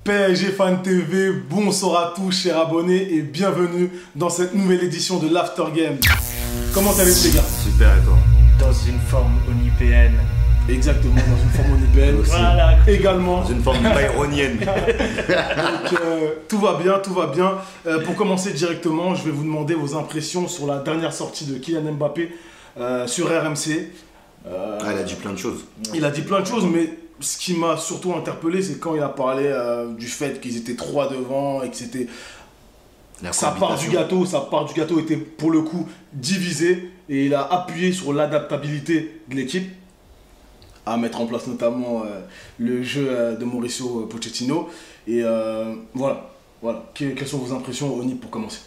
PSG Fan TV, bonsoir à tous chers abonnés et bienvenue dans cette nouvelle édition de l'After Game. Comment allez-vous les gars? Super et toi? Dans une forme onipéenne. Exactement, dans une forme onipéenne. Voilà. Également. Dans une forme byronienne. Donc tout va bien, tout va bien. Pour commencer directement, je vais vous demander vos impressions sur la dernière sortie de Kylian Mbappé sur RMC. Il a dit plein de choses. Il a dit plein de choses, mais ce qui m'a surtout interpellé, c'est quand il a parlé du fait qu'ils étaient 3 devant et que c'était... Sa part du gâteau était pour le coup divisée et il a appuyé sur l'adaptabilité de l'équipe à mettre en place notamment le jeu de Mauricio Pochettino. Et voilà. Quelles sont vos impressions, Oni, pour commencer?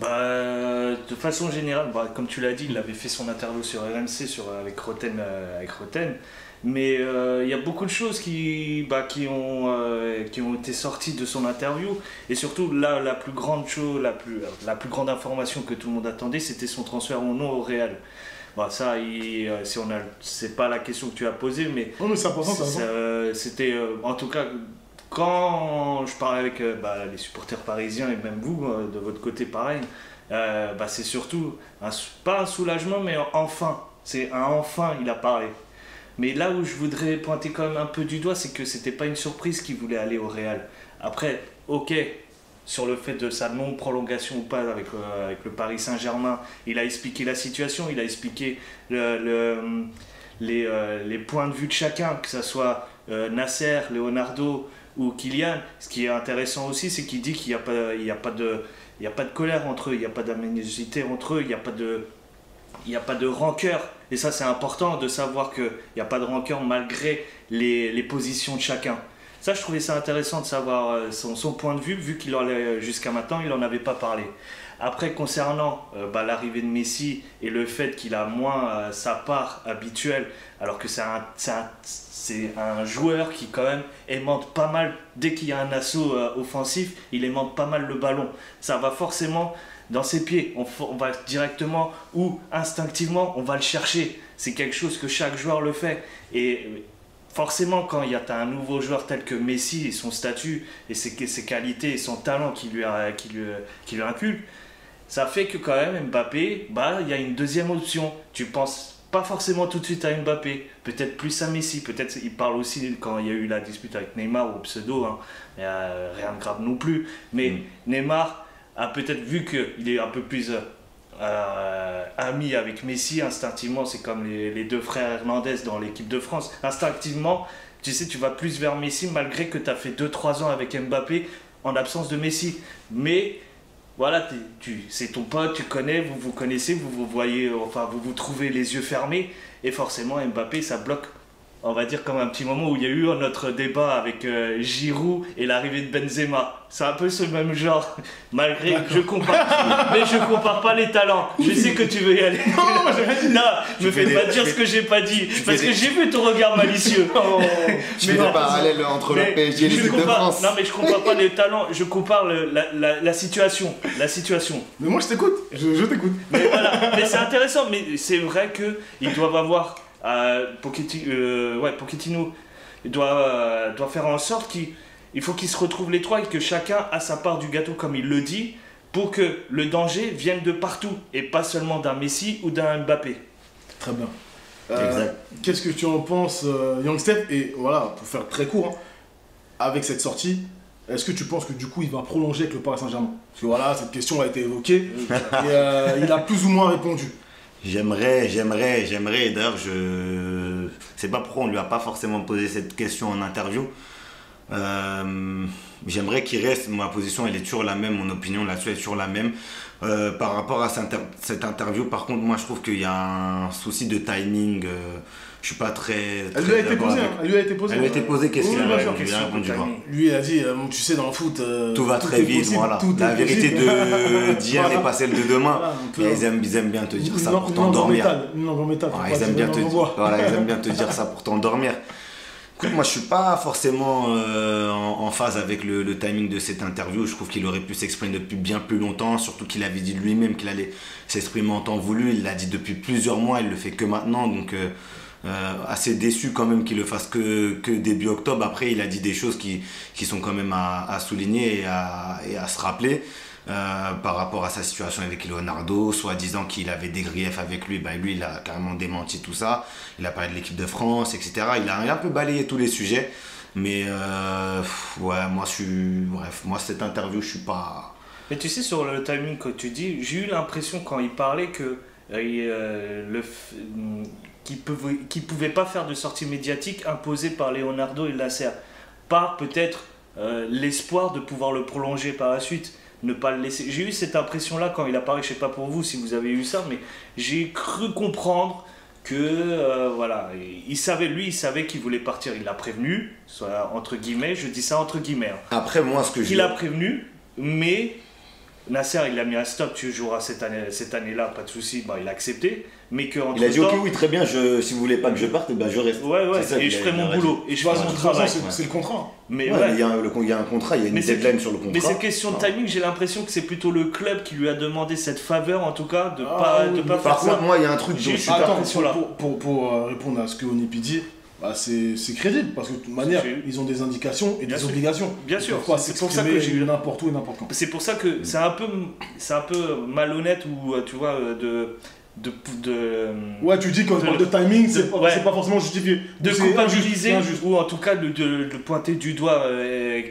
De façon générale, comme tu l'as dit, il avait fait son interview sur RMC avec Roten. Mais il y a beaucoup de choses qui ont été sorties de son interview. Et surtout, là, la plus grande grande information que tout le monde attendait, c'était son transfert ou non au Real. Ça, c'est pas la question que tu as posée, mais oh, mais c'est important, c'était en tout cas, quand je parlais avec les supporters parisiens et même vous, de votre côté pareil, c'est surtout, pas un soulagement, mais enfin, il a parlé. Mais là où je voudrais pointer quand même un peu du doigt, c'est que c'était pas une surprise qu'il voulait aller au Real. Après, ok, sur le fait de sa non-prolongation ou pas avec le Paris Saint-Germain, il a expliqué la situation, il a expliqué les points de vue de chacun, que ce soit Nasser, Leonardo ou Kylian. Ce qui est intéressant aussi, c'est qu'il dit qu'il n'y a pas de colère entre eux, il n'y a pas d'amnésiosité entre eux, il n'y a pas de rancœur. Et ça, c'est important de savoir qu'il n'y a pas de rancœur malgré les positions de chacun. Ça, je trouvais ça intéressant de savoir son point de vue, vu qu'il jusqu'à maintenant, il n'en avait pas parlé. Après, concernant l'arrivée de Messi et le fait qu'il a moins sa part habituelle, alors que c'est un joueur qui quand même aimante pas mal, dès qu'il y a un assaut offensif, il aimante pas mal le ballon. Ça va forcément dans ses pieds, on va directement ou instinctivement, on va le chercher. C'est quelque chose que chaque joueur le fait. Et forcément, quand t'as un nouveau joueur tel que Messi et son statut et ses qualités et son talent qui lui inculque, ça fait que quand même Mbappé, il y a une deuxième option. Tu penses pas forcément tout de suite à Mbappé, peut-être plus à Messi, peut-être il parle aussi quand il y a eu la dispute avec Neymar au pseudo, hein, rien de grave non plus, mais Neymar a peut-être vu qu'il est un peu plus ami avec Messi, instinctivement, c'est comme les deux frères Hernandez dans l'équipe de France, instinctivement, tu sais, tu vas plus vers Messi malgré que tu as fait 2-3 ans avec Mbappé en absence de Messi, mais voilà, c'est ton pote, tu connais, vous vous connaissez, vous voyez, enfin vous trouvez les yeux fermés, et forcément Mbappé ça bloque. On va dire comme un petit moment où il y a eu notre débat avec Giroud et l'arrivée de Benzema. C'est un peu ce même genre, malgré que je compare, mais je compare pas les talents. Je sais que tu veux y aller. Non, me fais pas dire ce que j'ai pas dit, parce que j'ai vu ton regard malicieux. Tu fais des parallèles entre le PSG et l'équipe de France. Non, mais je compare pas les talents, je compare la situation. Mais moi je t'écoute, je t'écoute. Mais voilà, mais c'est intéressant, mais c'est vrai qu'ils doivent avoir... Pochettino doit faire en sorte qu'il faut qu'ils se retrouvent les trois et que chacun a sa part du gâteau comme il le dit pour que le danger vienne de partout et pas seulement d'un Messi ou d'un Mbappé. Très bien. Qu'est-ce que tu en penses, Young Step? Et voilà, pour faire très court, hein, avec cette sortie, est-ce que tu penses que du coup il va prolonger avec le Paris Saint-Germain? Parce que voilà, cette question a été évoquée et il a plus ou moins répondu. J'aimerais, et d'ailleurs, c'est pas pourquoi on lui a pas forcément posé cette question en interview. J'aimerais qu'il reste, ma position elle est toujours la même, mon opinion là-dessus est toujours la même. Par rapport à cette interview, par contre, moi je trouve qu'il y a un souci de timing. Je suis pas très. Elle lui a été posée. Elle lui a été posée, qu'est-ce qu'il a répondu? Lui a dit, tu sais, dans le foot, tout va très vite, voilà. La vérité d'hier n'est pas celle de demain. Voilà, ils aiment bien te dire ça pour t'endormir. Ils aiment bien te dire ça pour t'endormir. Écoute, moi je suis pas forcément en phase avec le timing de cette interview. Je trouve qu'il aurait pu s'exprimer depuis bien plus longtemps, surtout qu'il avait dit lui-même qu'il allait s'exprimer en temps voulu. Il l'a dit depuis plusieurs mois, il le fait que maintenant, donc assez déçu quand même qu'il le fasse que début octobre. Après, il a dit des choses qui sont quand même à souligner et à se rappeler. Par rapport à sa situation avec Leonardo, soi-disant qu'il avait des griefs avec lui, lui il a carrément démenti tout ça, il a parlé de l'équipe de France, etc. Il a un peu balayé tous les sujets, mais ouais, moi cette interview, je suis pas... Mais tu sais, sur le timing que tu dis, j'ai eu l'impression quand il parlait que qu'il pouvait pas faire de sortie médiatique imposée par Leonardo et Nasser, par peut-être l'espoir de pouvoir le prolonger par la suite. Ne pas le laisser. J'ai eu cette impression-là quand il apparaît, je sais pas pour vous si vous avez eu ça, mais j'ai cru comprendre que voilà, il savait qu'il voulait partir, il l'a prévenu, soit entre guillemets, je dis ça entre guillemets. Après moi ce que il l'a prévenu, mais Nasser il a mis un stop, tu joueras cette année-là, pas de souci, il a accepté, mais que il a dit ok oui très bien, si vous voulez pas que je parte, je reste. Ouais, et je ferai mon boulot et je ferai mon travail. C'est le contrat. Mais il y a un contrat, il y a une deadline sur le contrat. Mais cette question de timing, j'ai l'impression que c'est plutôt le club qui lui a demandé cette faveur, en tout cas, de pas faire ça. Par contre, moi il y a un truc dont je suis pas pour répondre à ce que Onipi dit. C'est crédible parce que de toute manière ils ont des indications et des obligations. Bien sûr, c'est pour ça que j'ai eu n'importe où et n'importe quand. C'est pour ça que c'est un peu malhonnête ou tu vois ouais, tu dis qu'on parle de timing, c'est pas forcément justifié. De culpabiliser ou en tout cas de pointer du doigt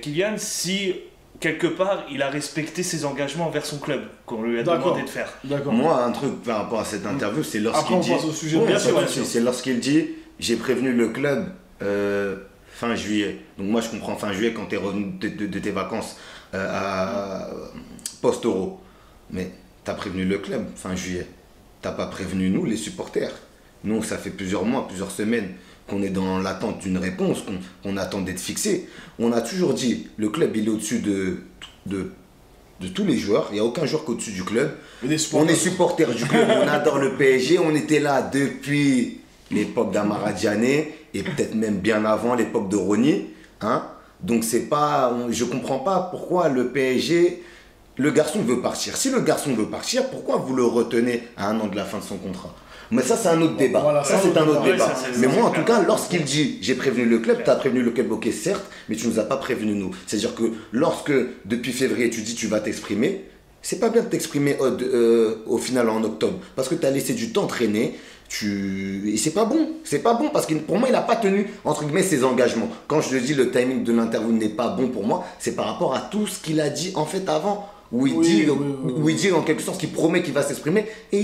Kylian si quelque part il a respecté ses engagements envers son club qu'on lui a demandé de faire. Moi un truc par rapport à cette interview, c'est lorsqu'il dit au sujet c'est lorsqu'il dit j'ai prévenu le club fin juillet. Donc moi je comprends fin juillet quand tu es revenu de tes vacances post-euro. Mais tu as prévenu le club fin juillet. Tu n'as pas prévenu nous les supporters. Nous ça fait plusieurs mois, plusieurs semaines qu'on est dans l'attente d'une réponse, qu'on attend d'être fixé. On a toujours dit le club il est au-dessus de tous les joueurs. Il n'y a aucun joueur qu'au-dessus du club. On est supporters du club, on adore le PSG. On était là depuis l'époque d'Amara Diané et peut-être même bien avant l'époque de Rony. Donc je comprends pas pourquoi le PSG, le garçon veut partir. Si le garçon veut partir, pourquoi vous le retenez à 1 an de la fin de son contrat? Mais ça c'est un autre débat. Voilà, c'est un autre débat. Mais moi en tout cas, lorsqu'il dit j'ai prévenu le club, tu as prévenu le club, ok certes, mais tu nous as pas prévenu nous. C'est-à-dire que lorsque depuis février tu dis tu vas t'exprimer, c'est pas bien de t'exprimer au final en octobre, parce que tu as laissé du temps traîner. Et c'est pas bon parce que pour moi il n'a pas tenu entre guillemets ses engagements. Quand je te dis le timing de l'interview n'est pas bon pour moi, c'est par rapport à tout ce qu'il a dit en fait avant, où il dit en quelque sorte qu'il promet qu'il va s'exprimer et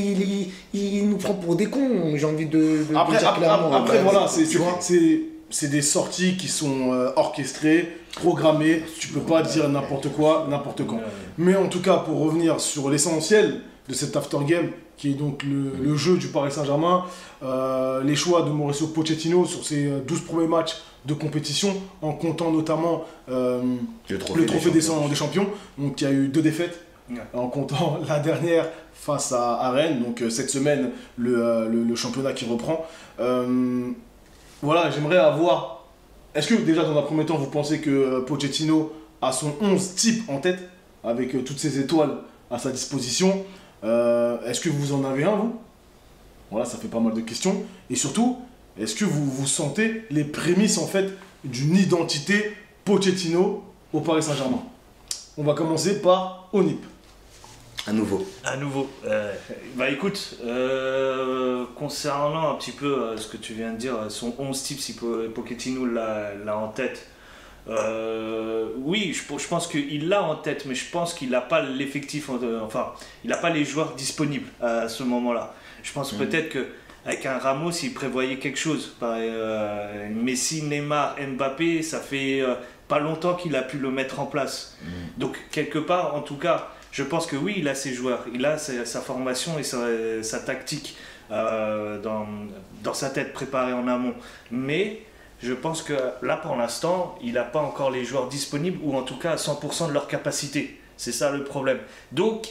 il nous prend pour des cons, j'ai envie de dire clairement. Après voilà, c'est des sorties qui sont orchestrées, programmées, tu peux pas dire n'importe quoi, n'importe quand. Mais en tout cas pour revenir sur l'essentiel de cet after game qui est donc le jeu du Paris Saint-Germain, les choix de Mauricio Pochettino sur ses 12 premiers matchs de compétition, en comptant notamment le trophée des champions. Donc il y a eu 2 défaites, en comptant la dernière face à Rennes, donc cette semaine le championnat qui reprend. Voilà, j'aimerais avoir... Est-ce que déjà dans un premier temps vous pensez que Pochettino a son 11 type en tête, avec toutes ces étoiles à sa disposition? Est-ce que vous en avez un, vous? Voilà, ça fait pas mal de questions. Et surtout, est-ce que vous sentez les prémices, en fait, d'une identité Pochettino au Paris Saint-Germain? On va commencer par Onip. À nouveau. Écoute, concernant un petit peu ce que tu viens de dire, son 11 type, si Pochettino l'a en tête, oui, je pense qu'il l'a en tête, mais je pense qu'il n'a pas l'effectif, il n'a pas les joueurs disponibles à ce moment-là. Je pense peut-être qu'avec un Ramos, il prévoyait quelque chose. Messi, Neymar, Mbappé, ça fait pas longtemps qu'il a pu le mettre en place. Donc, quelque part, en tout cas, je pense que oui, il a ses joueurs, il a sa formation et sa tactique dans sa tête préparée en amont. Mais je pense que là, pour l'instant, il n'a pas encore les joueurs disponibles, ou en tout cas à 100% de leur capacité. C'est ça le problème. Donc,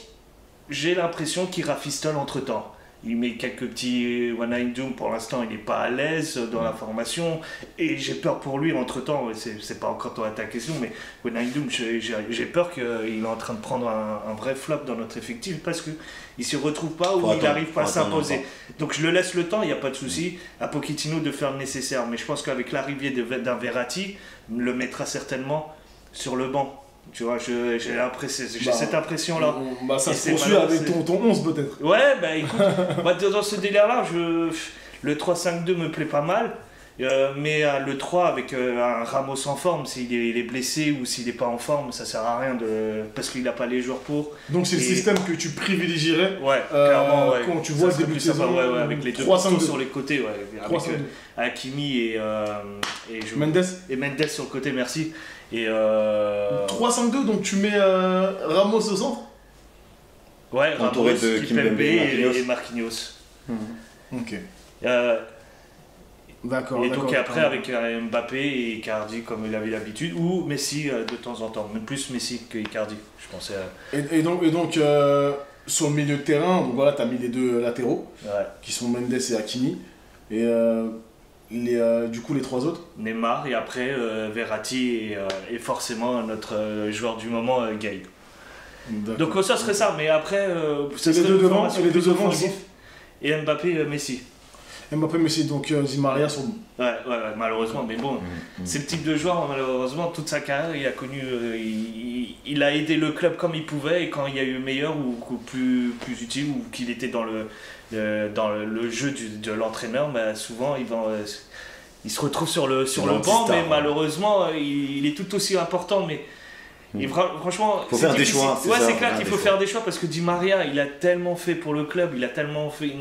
j'ai l'impression qu'il rafistole entre-temps. il met quelques petits Wijnaldum, pour l'instant il n'est pas à l'aise dans la formation, et j'ai peur pour lui entre temps, c'est pas encore ta question, mais Wijnaldum, j'ai peur qu'il est en train de prendre un vrai flop dans notre effectif parce qu'il ne se retrouve pas ou il n'arrive pas à s'imposer. Donc je le laisse le temps, il n'y a pas de souci, à Pochettino de faire le nécessaire, mais je pense qu'avec l'arrivée d'un Verratti, le mettra certainement sur le banc. Tu vois, j'ai cette impression-là. Ça se poursuit avec ton 11 peut-être. Ouais, écoute, dans ce délire-là, le 3-5-2 me plaît pas mal. Mais le 3 avec un Ramos en forme, s'il est blessé ou s'il n'est pas en forme, ça sert à rien parce qu'il n'a pas les joueurs pour. Donc c'est le système que tu privilégierais clairement, quand tu vois le début de saison. Avec les deux pistons sur les côtés, avec Hakimi et Mendes sur le côté, merci. Et 3-5-2, donc tu mets Ramos au centre. Ouais, Ramos, Kimpembe et Marquinhos. Ok. D'accord. Et donc après avec Mbappé et Icardi comme il avait l'habitude, ou Messi de temps en temps, même plus Messi que Icardi, je pensais. Et donc sur le milieu de terrain, donc voilà, tu as mis les deux latéraux, qui sont Mendes et Hakimi, et du coup les trois autres Neymar, et après Verratti et forcément notre joueur du moment, Gaël. Donc ça serait ça, mais après c'est les deux devant, et Mbappé, Messi. Mbappé, Messi, donc Di Maria sont... Ouais, malheureusement, mais bon, c'est le type de joueur, malheureusement, toute sa carrière, il a connu, il a aidé le club comme il pouvait, et quand il y a eu meilleur ou plus utile, ou qu'il était dans le jeu de l'entraîneur, souvent il se retrouve sur le banc, mais malheureusement, il est tout aussi important, mais... Et franchement, faut faire des choix. C'est clair qu'il faut faire des choix parce que Di Maria, il a tellement fait pour le club, il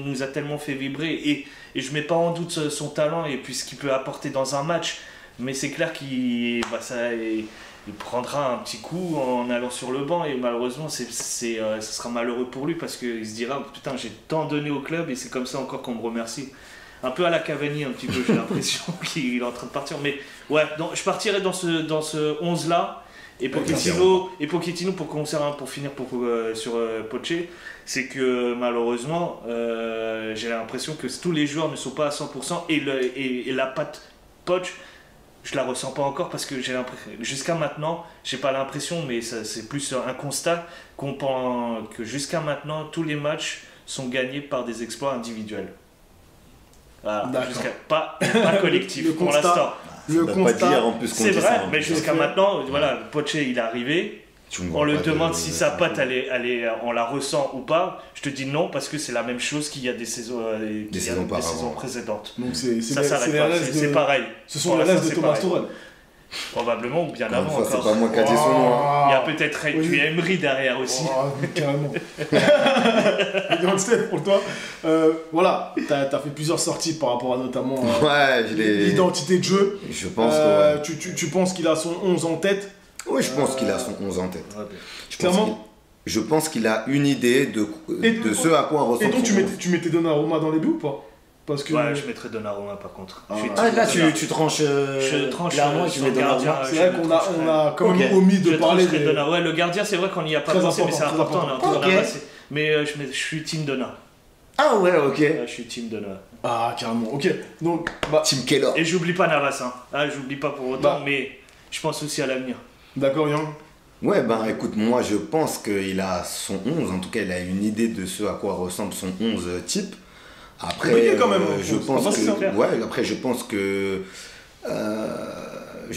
nous a tellement fait vibrer, et je mets pas en doute son talent et puis ce qu'il peut apporter dans un match, mais c'est clair qu'il prendra un petit coup en allant sur le banc, et malheureusement ce sera malheureux pour lui parce qu'il se dira putain, j'ai tant donné au club et c'est comme ça encore qu'on me remercie. Un peu à la Cavani un petit peu, j'ai l'impression qu'il est en train de partir, mais ouais, donc je partirai dans ce 11 là. Et Pochettino pour finir sur Poche, c'est que malheureusement j'ai l'impression que tous les joueurs ne sont pas à 100% et la patte Poche, je la ressens pas encore parce que jusqu'à maintenant, j'ai pas l'impression, mais c'est plus un constat que jusqu'à maintenant tous les matchs sont gagnés par des exploits individuels. Voilà, pas collectif pour l'instant. C'est vrai, mais jusqu'à maintenant, voilà, Poche il est arrivé, on le demande si sa patte on la ressent ou pas, je te dis non parce que c'est la même chose qu'il y a des saisons précédentes. Donc c'est pareil. Ce sont les restes de Thomas Tuchel. Probablement, ou bien avant encore. C'est pas moi qui a dit son nom. Il y a peut-être du Emery derrière aussi. Carrément. Donc Steph, pour toi, voilà, t'as fait plusieurs sorties par rapport à notamment l'identité de jeu. Je pense tu penses qu'il a son 11 en tête? Oui, je pense qu'il a son 11 en tête. Clairement. Je pense qu'il a une idée de ce à quoi ressemble. Et donc tu mettais Donnarumma dans les buts ou pas? Parce que... Ouais, je mettrais Donnarumma par contre. Là tu tranches. Je tranche clairement, tu mets Donnarumma. C'est vrai qu'on a quand même omis de parler de... Ouais, le gardien, c'est vrai qu'on n'y a pas pensé, mais c'est important. Mais je suis team Donna. Ah ouais, ok. Je suis team Donna. Ah, carrément, ok. Donc, team Keller. Et j'oublie pas Navas, j'oublie pas pour autant, mais je pense aussi à l'avenir. D'accord, Yang? Ouais, écoute, moi je pense qu'il a son 11, en tout cas il a une idée de ce à quoi ressemble son 11 type. Après, quand même, je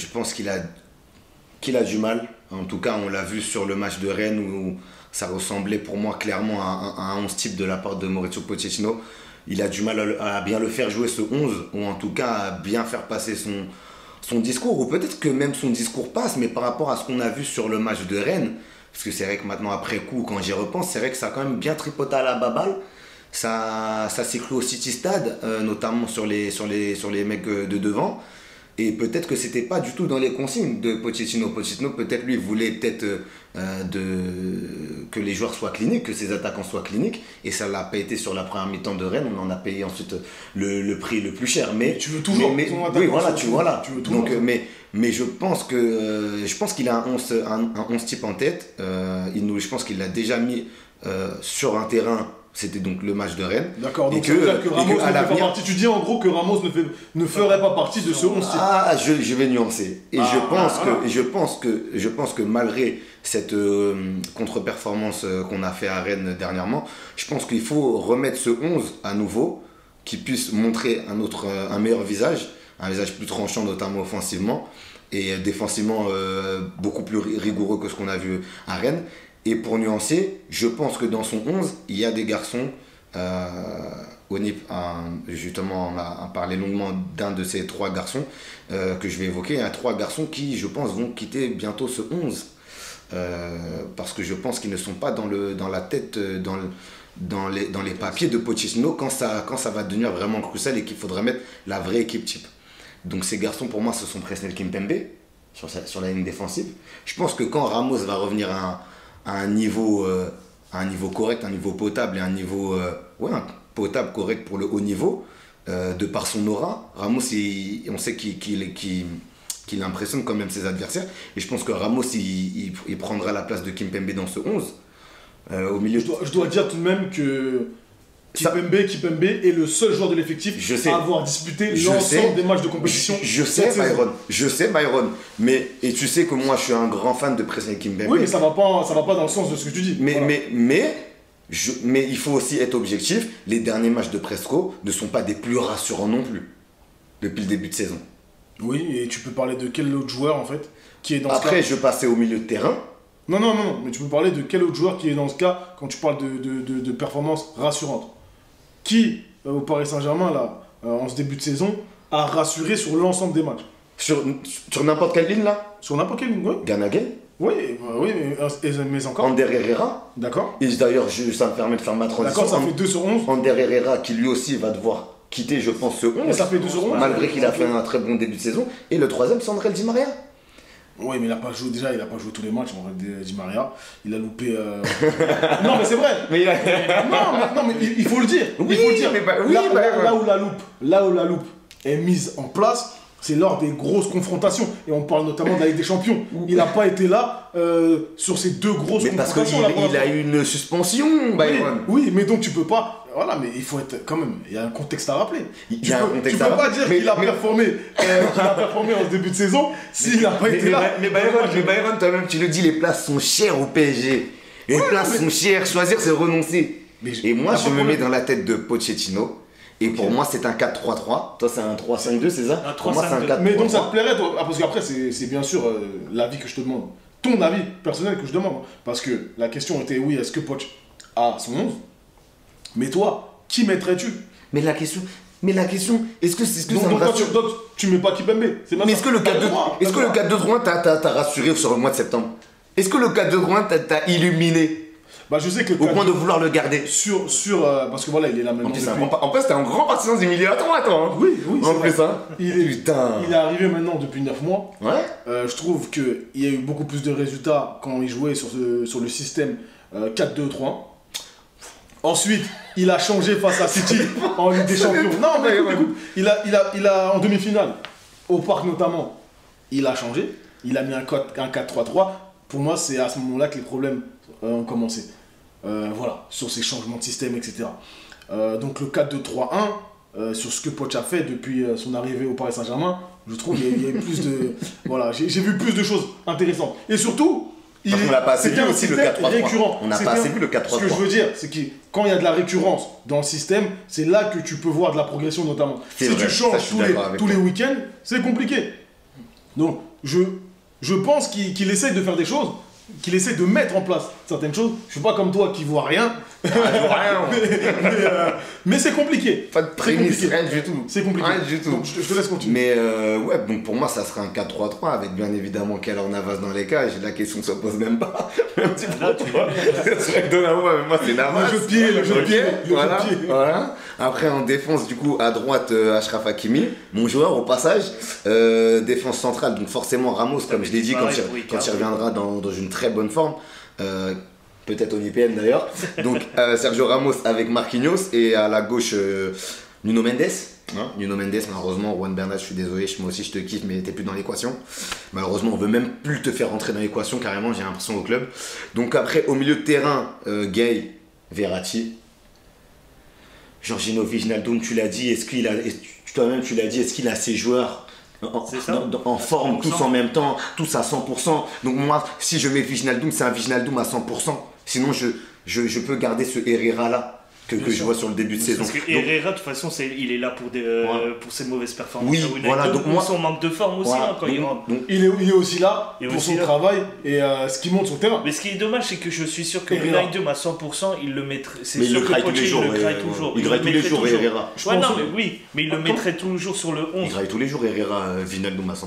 pense qu'il a du mal. En tout cas, on l'a vu sur le match de Rennes où ça ressemblait pour moi clairement à un 11 type de la part de Mauricio Pochettino. Il a du mal à bien le faire jouer ce 11, ou en tout cas à bien faire passer son discours, ou peut-être que même son discours passe, mais par rapport à ce qu'on a vu sur le match de Rennes, parce que c'est vrai que maintenant après coup, quand j'y repense, c'est vrai que ça a quand même bien tripoté à la baballe. Ça s'est cloué au City Stade, notamment sur les mecs de devant. Et peut-être que c'était pas du tout dans les consignes de Pochettino. Pochettino, peut-être lui, voulait que les joueurs soient cliniques, que ses attaquants soient cliniques. Et ça l'a pas été sur la première mi-temps de Rennes. On en a payé ensuite le prix le plus cher. Mais tu veux toujours oui, voilà, tu vois. Donc, mais je pense qu'il a un 11 type en tête. Je pense qu'il l'a déjà mis sur un terrain C'était donc le match de Rennes. D'accord, donc ça veut dire que Ramos ne fait pas partie. Tu dis en gros que Ramos ne ferait pas partie de ce 11 type. Ah, je vais nuancer. Et je pense que malgré cette contre-performance qu'on a fait à Rennes dernièrement, je pense qu'il faut remettre ce 11 à nouveau, qui puisse montrer un meilleur visage, un visage plus tranchant, notamment offensivement, et défensivement beaucoup plus rigoureux que ce qu'on a vu à Rennes. Et pour nuancer, je pense que dans son 11, il y a des garçons, justement on a parlé longuement d'un de ces 3 garçons que je vais évoquer, il y a 3 garçons qui, je pense, vont quitter bientôt ce 11. Parce que je pense qu'ils ne sont pas dans la tête, dans les papiers de Pochettino quand ça va devenir vraiment crucial et qu'il faudrait mettre la vraie équipe type. Donc ces garçons, pour moi, ce sont Presnel Kimpembe sur la ligne défensive. Je pense que quand Ramos va revenir à un niveau correct, un niveau potable et un niveau potable, correct pour le haut niveau, de par son aura, Ramos, on sait qu'il impressionne quand même ses adversaires, et je pense que Ramos il prendra la place de Kimpembe dans ce 11 au milieu. Je dois dire tout de même que Kimpembe est le seul joueur de l'effectif à avoir disputé l'ensemble des matchs de compétition. Je sais Byron, et tu sais que moi je suis un grand fan de Presnel Kimpembe. Oui, mais ça va pas dans le sens de ce que tu dis. Mais il faut aussi être objectif, les derniers matchs de Presco ne sont pas des plus rassurants non plus, depuis le début de saison. Oui, et tu peux parler de quel autre joueur en fait qui est dans Après, je passais au milieu de terrain. Non, mais tu peux parler de quel autre joueur qui est dans ce cas quand tu parles de performance rassurante. Qui, au Paris Saint-Germain, là, en ce début de saison, a rassuré sur l'ensemble des matchs. Sur n'importe quelle ligne là. Sur n'importe quelle ligne, oui. Gana Gueye. Oui, mais encore. Ander Herrera. D'accord. Et d'ailleurs, ça me permet de faire ma transition. D'accord, ça fait 2 sur 11. Ander Herrera qui lui aussi va devoir quitter, je pense, ce 11. Mais ça fait 2 sur 11. Malgré qu'il a fait un très bon début de saison. Et le 3e, c'est André Di Maria. Oui, mais il n'a pas joué tous les matchs, en vrai, Di Maria. Il a loupé. Non, mais c'est vrai. Non, mais il faut le dire. Oui, il faut le dire. Mais là où la loupe est mise en place, c'est lors des grosses confrontations. Et on parle notamment de la Ligue des Champions. Il n'a pas été là sur ces 2 grosses confrontations. Parce qu'il a eu une suspension, Byron. Oui, mais donc tu peux pas. Voilà, mais il faut être quand même. Il y a un contexte à rappeler. Tu peux pas dire qu'il a performé en début de saison s'il n'a pas été là. Mais Byron, toi-même, tu le dis, les places sont chères au PSG. Les places sont chères. Choisir, c'est renoncer. Et moi, je me mets dans la tête de Pochettino. Et pour moi, c'est un 4-3-3. Toi, c'est un 3-5-2, c'est ça? Pour moi, c'est un 4-3-3. Mais donc, ça te plairait, toi? Parce qu'après, c'est bien sûr l'avis que je te demande. Ton avis personnel que je demande. Parce que la question était, oui, est-ce que Poch a son 11? Mais toi, qui mettrais-tu? Mais la question, est-ce que ça me rassure? Donc, tu mets pas Kimpembe. Mais est-ce que le 4-2-3 t'a rassuré sur le mois de septembre? Est-ce que le 4-2-3 t'a illuminé? Bah, je sais que au point de vouloir le garder. Parce que voilà, il est là maintenant. En plus, t'es un grand partisan du milieu à toi, toi. Hein. Oui. En plus, hein. Il est arrivé maintenant depuis 9 mois. Ouais. Je trouve qu'il y a eu beaucoup plus de résultats quand il jouait sur le système 4-2-3. Ensuite, il a changé face à City en Ligue des Champions. Non, mais écoute, il a en demi-finale, au Parc notamment, il a changé. Il a mis un 4-3-3. Pour moi, c'est à ce moment-là que les problèmes ont commencé. Voilà, sur ces changements de système, etc. Donc le 4-2-3-1, sur ce que Poch a fait depuis son arrivée au Paris Saint-Germain, je trouve qu'il y a eu plus de... Voilà, j'ai vu plus de choses intéressantes. Et surtout... on n'a pas assez vu aussi le 4-3-3. On n'a pas assez vu le 4-3-3. Ce que je veux dire, c'est que quand il y a de la récurrence dans le système, c'est là que tu peux voir de la progression notamment. Si tu changes tous les week-ends, c'est compliqué. Donc, je pense qu'il essaye de faire des choses, qu'il essaie de mettre en place certaines choses. Je suis pas comme toi qui vois rien. Je vois rien. mais c'est compliqué. Pas de prémisse, rien du tout. C'est compliqué. Rien du tout. Donc, je te laisse continuer. Mais ouais, donc pour moi, ça sera un 4-3-3 avec bien évidemment Keylor Navas dans les cages. La question ne se pose même pas. Un petit peu, tu vois. C'est vrai que Donnarumma, mais moi, c'est Navas. Le jeu de pied. Voilà. Après, en défense, du coup, à droite, Achraf Hakimi, mon joueur au passage. Défense centrale, donc forcément Ramos, comme je l'ai dit, quand il reviendra dans une très bonne forme. Peut-être au IPN d'ailleurs. Donc Sergio Ramos avec Marquinhos et à la gauche Nuno Mendes. Nuno Mendes, malheureusement, Juan Bernat, je suis désolé, moi aussi je te kiffe, mais t'es plus dans l'équation. Malheureusement, on veut même plus te faire rentrer dans l'équation, carrément, j'ai l'impression au club. Donc après, au milieu de terrain, Gueye, Verratti. Jorginho, Wijnaldum, tu l'as dit, toi-même tu l'as dit, est-ce qu'il a ses joueurs en forme, tous en même temps, tous à 100%. Donc moi, si je mets Wijnaldum, c'est un Wijnaldum à 100%. Sinon, je peux garder ce Herrera-là que je vois sur le début de saison. Parce que Herrera, de toute façon, il est là pour ses mauvaises performances. Oui, voilà. Donc moi, son manque de forme aussi, voilà, quand il rentre. Il est aussi là pour son travail et ce qui monte sur le terrain. Mais ce qui est dommage, c'est que je suis sûr que Wijnaldum à 100%, il le mettrait. Mais il le graille tous les jours. Il graille tous les jours, Herrera. Mais il le mettrait toujours sur le 11. Il graille tous les jours, Herrera, Wijnaldum à 100%.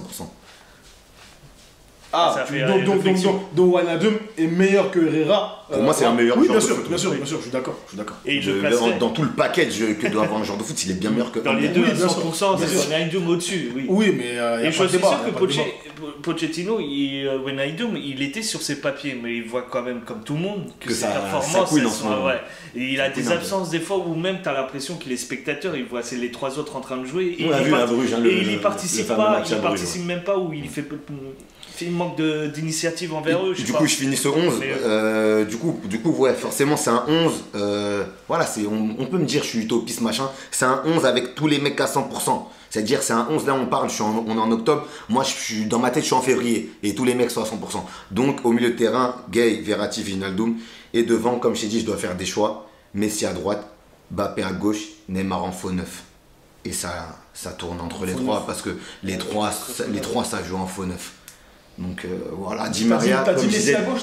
Donc Wijnaldum est meilleur que Herrera. Pour moi, c'est un meilleur joueur. Oui, bien sûr, je suis d'accord. Et dans tout le package que doit avoir un joueur de foot, il est bien meilleur que. Dans les deux, 100%, c'est Wijnaldum au-dessus. Oui, mais. Et je suis sûr que Pochettino, Wijnaldum, il était sur ses papiers, mais il voit quand même, comme tout le monde, que ses performances. Et il a des absences des fois où même tu as l'impression que les spectateurs, ils voient les trois autres en train de jouer. Et il y participe pas, il participe même pas, où il fait. Il manque d'initiative envers eux. Du coup, je finis ce 11. Du coup, ouais, forcément, c'est un 11. Voilà, on peut me dire, je suis utopiste, machin. C'est un 11 avec tous les mecs à 100%. C'est-à-dire, c'est un 11, là, on parle, on est en octobre. Moi, dans ma tête, je suis en février. Et tous les mecs sont à 100%. Donc, au milieu de terrain, Gay, Verratti, Wijnaldum. Et devant, comme je t'ai dit, je dois faire des choix. Messi à droite, Mbappé à gauche, Neymar en faux neuf. Et ça tourne entre les trois parce que les trois, ça joue en faux neuf. Donc voilà, Di Maria. T'as dit Messi à gauche,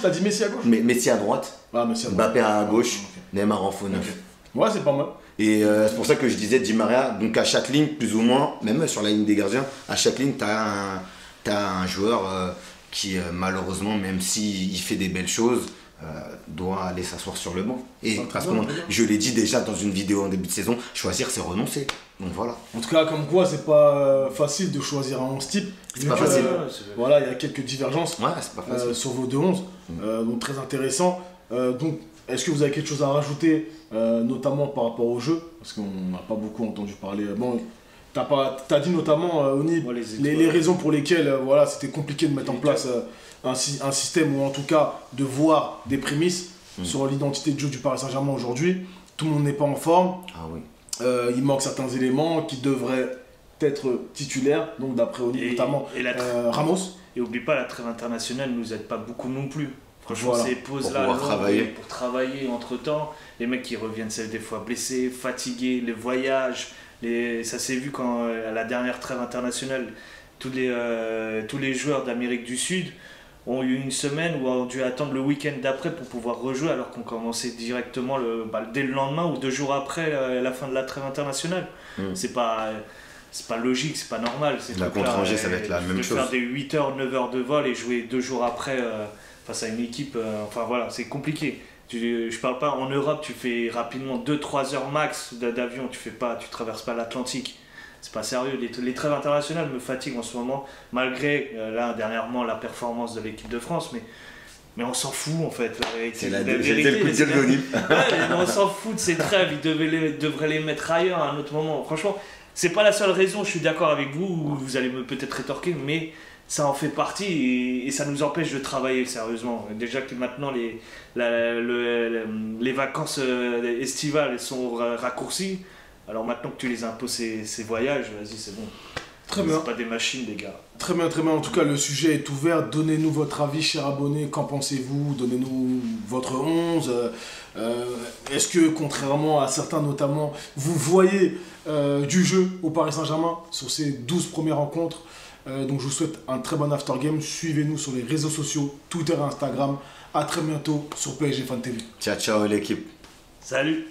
Mais Messi à droite, Mbappé à gauche, Neymar en faux neuf. Ouais, c'est pas mal. Et c'est pour ça que je disais Di Maria, donc à chaque ligne, plus ou moins, même sur la ligne des gardiens, à chaque ligne, t'as un joueur qui, malheureusement, même s'il fait des belles choses, doit aller s'asseoir sur le banc. Et parce que je l'ai dit déjà dans une vidéo en début de saison, choisir c'est renoncer. Donc voilà. En tout cas, comme quoi, c'est pas facile de choisir un 11 type. C'est pas facile. Voilà, il y a quelques divergences c'est pas facile. sur vos deux 11. Donc très intéressant. Donc, est-ce que vous avez quelque chose à rajouter, notamment par rapport au jeu? Parce qu'on n'a pas beaucoup entendu parler. Bon, t'as dit notamment, Oni, les raisons pour lesquelles c'était compliqué de mettre en place un système, ou en tout cas de voir des prémices sur l'identité de jeu du Paris Saint-Germain aujourd'hui. Tout le monde n'est pas en forme. Ah oui. Il manque certains éléments qui devraient être titulaires, donc d'après Oni, notamment Ramos. Et oublie pas, la trêve internationale ne nous aide pas beaucoup non plus. Franchement, ces pauses-là pour travailler entre temps, les mecs qui reviennent des fois blessés, fatigués, les voyages, ça s'est vu quand à la dernière trêve internationale, tous les joueurs d'Amérique du Sud ont eu une semaine où ont dû attendre le week-end d'après pour pouvoir rejouer, alors qu'on commençait directement dès le lendemain ou 2 jours après la fin de la trêve internationale. C'est pas logique, c'est pas normal. La contre-rangée, ça va être la même chose. De faire des 8 heures, 9 heures de vol et jouer 2 jours après face à une équipe, enfin voilà, c'est compliqué. Je parle pas, en Europe, tu fais rapidement 2-3 heures max d'avion, tu traverses pas l'Atlantique. C'est pas sérieux, les trêves internationales me fatiguent en ce moment, malgré là dernièrement la performance de l'équipe de France, mais on s'en fout en fait. C'est la vérité. On s'en fout de ces trêves, ils devraient les mettre ailleurs à un autre moment. Franchement, c'est pas la seule raison, je suis d'accord avec vous, vous allez peut-être rétorquer, mais ça en fait partie et ça nous empêche de travailler sérieusement. Déjà que maintenant les vacances estivales sont raccourcies. Alors maintenant que tu les imposes ces voyages, vas-y, c'est bon. Très bien. C'est pas des machines, les gars. Très bien. En tout cas, le sujet est ouvert. Donnez-nous votre avis, chers abonnés. Qu'en pensez-vous? Donnez-nous votre 11. Est-ce que, contrairement à certains notamment, vous voyez du jeu au Paris Saint-Germain sur ces 12 premières rencontres? Donc, je vous souhaite un très bon after game. Suivez-nous sur les réseaux sociaux, Twitter et Instagram. À très bientôt sur PSG Fan TV. Ciao, l'équipe. Salut.